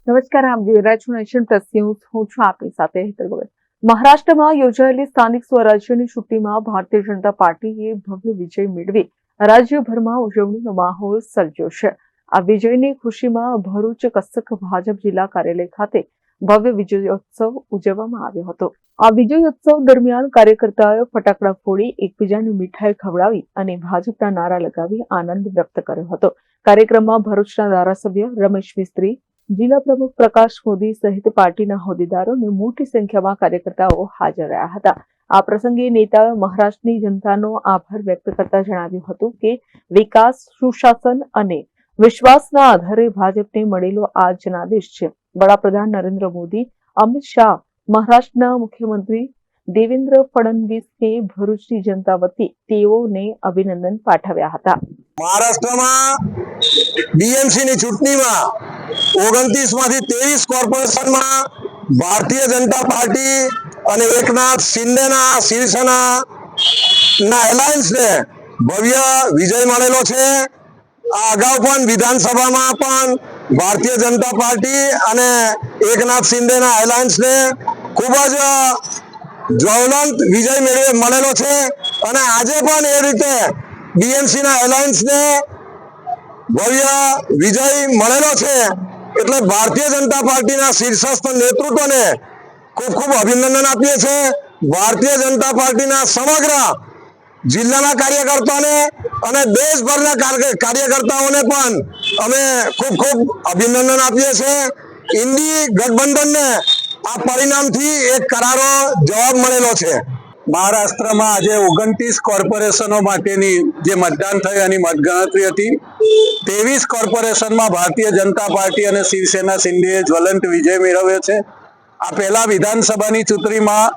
નમસ્કાર, આપ જોઈ રહ્યા છો નેશન પ્લસ ન્યૂઝ. હું છું આપની સાથે હેતલ ગોયલ. મહારાષ્ટ્રમાં યોજાયેલી સ્થાનિક સ્વરાજ્યની ચૂંટણીમાં ભારતીય જનતા પાર્ટીએ ભવ્ય વિજય મેળવી રાજ્યભરમાં ઉજવણીનો માહોલ સર્જ્યો છે. આ વિજયની ખુશીમાં ભરૂચ કસક ભાજપ જિલ્લા કાર્યાલય ખાતે ભવ્ય વિજયોત્સવ ઉજવવામાં આવ્યો હતો. આ વિજયોત્સવ દરમિયાન કાર્યકર્તાઓએ ફટાકડા ફોડી એકબીજાને મીઠાઈ ખવડાવી અને ભાજપના નારા લગાવી આનંદ વ્યક્ત કર્યો હતો. કાર્યક્રમમાં ભરૂચના ધારાસભ્ય રમેશ મિસ્ત્રી, જિલ્લા પ્રમુખ પ્રકાશ મોદી સહિત પાર્ટીના હોદ્દેદારો અને મોટી સંખ્યામાં કાર્યકર્તાઓ હાજર રહ્યા હતા. આ પ્રસંગે નેતાઓએ મહારાષ્ટ્રની જનતાનો આભાર વ્યક્ત કરતા જણાવ્યું હતું કે વિકાસ, સુશાસન અને વિશ્વાસના આધારે ભાજપને મળેલો આ જનાદેશ છે. વડાપ્રધાન નરેન્દ્ર મોદી, અમિત શાહ, મહારાષ્ટ્રના મુખ્યમંત્રી દેવેન્દ્ર ફડણવીસને ભરૂચની જનતા વતી તેઓને અભિનંદન પાઠવ્યા હતા. મહારાષ્ટ્રમાં બીએમસીની ચૂંટણીમાં 29 માંથી 23 કોર્પોરેશનમાં ભારતીય જનતા પાર્ટી અને એકનાથ શિંદેના શિવસેના એલાયન્સને ભવ્ય વિજય મળેલો છે. આ અગાઉ પણ વિધાનસભામાં પણ ભારતીય જનતા પાર્ટી અને એકનાથ શિંદેના એલાયન્સને ખૂબ જ જ્વલંત વિજય મળેલો છે અને આજે પણ એ રીતે બીએમસીના એલાયન્સને ભવ્ય વિજય મળેલો છે. એટલે ભારતીય જનતા પાર્ટીના શીર્ષસ્થ નેતૃત્વને ખૂબ ખૂબ અભિનંદન આપીએ છીએ. ભારતીય જનતા પાર્ટીના સમગ્ર જિલ્લાના કાર્યકર્તાઓને અને દેશભરના કાર્યકર્તાઓને પણ અમે ખૂબ ખૂબ અભિનંદન આપીએ છીએ. ઇન્ડી ગઠબંધનને આ પરિણામથી એક કરારો જવાબ મળેલો છે. મહારાષ્ટ્રમાં આજે 29 કોર્પોરેશનો માટેની જે મતદાન થયું એની મતગણતરી હતી. 23 કોર્પોરેશનમાં ભારતીય જનતા પાર્ટી અને શિવસેના શિંદેએ જ્વલંત વિજય મેળવ્યો છે. આ પહેલા વિધાનસભાની ચૂંટણીમાં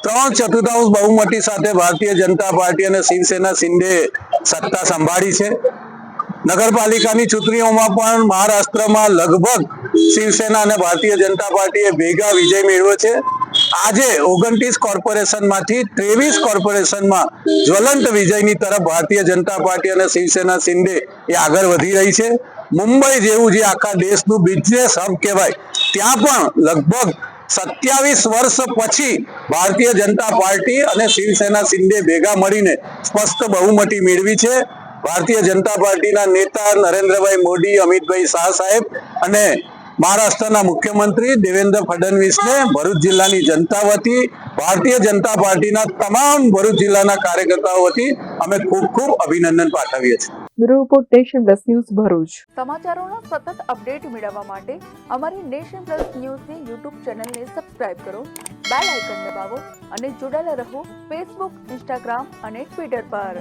3/4 બહુમતી સાથે ભારતીય જનતા પાર્ટી અને શિવસેના શિંદેએ સત્તા સંભાળી છે. નગરપાલિકાની ચૂંટણીઓમાં પણ મહારાષ્ટ્રમાં લગભગ શિવસેના અને ભારતીય જનતા પાર્ટીએ ભેગા વિજય મેળવ્યો છે. આજે 29 કોર્પોરેશનમાંથી 23 કોર્પોરેશનમાં જ્વલંત વિજયની તરફ ભારતીય જનતા પાર્ટી અને શિવસેના શિંદે એ આગળ વધી રહી છે. મુંબઈ જેવું જે આખા દેશનું બિઝનેસ હબ કહેવાય ત્યાં પણ લગભગ 27 વર્ષ પછી ભારતીય જનતા પાર્ટી અને શિવસેના શિંદે ભેગા મળીને સ્પષ્ટ બહુમતી મેળવી છે. ભારતીય જનતા પાર્ટીના નેતા નરેન્દ્રભાઈ મોદી, અમિતભાઈ શાહ સાહેબ અને મહારાષ્ટ્રના મુખ્યમંત્રી દેવેન્દ્ર ફડણવીસને ભરૂચ જિલ્લાની જનતા વતી, ભારતીય જનતા પાર્ટીના તમામ ભરૂચ જિલ્લાના કાર્યકર્તાઓ વતી અમે ખૂબ ખૂબ અભિનંદન પાઠવીએ છીએ. Bureau report, Nation Plus news, Bharuch. સમાચારોના સતત અપડેટ મેળવવા માટે અમારી નેશન પ્લસ ન્યૂઝની યુટ્યુબ ચેનલને સબસ્ક્રાઇબ કરો, બેલ આઇકન દબાવો અને જોડાયેલા રહો ફેસબુક, ઇન્સ્ટાગ્રામ અને ટ્વિટર પર.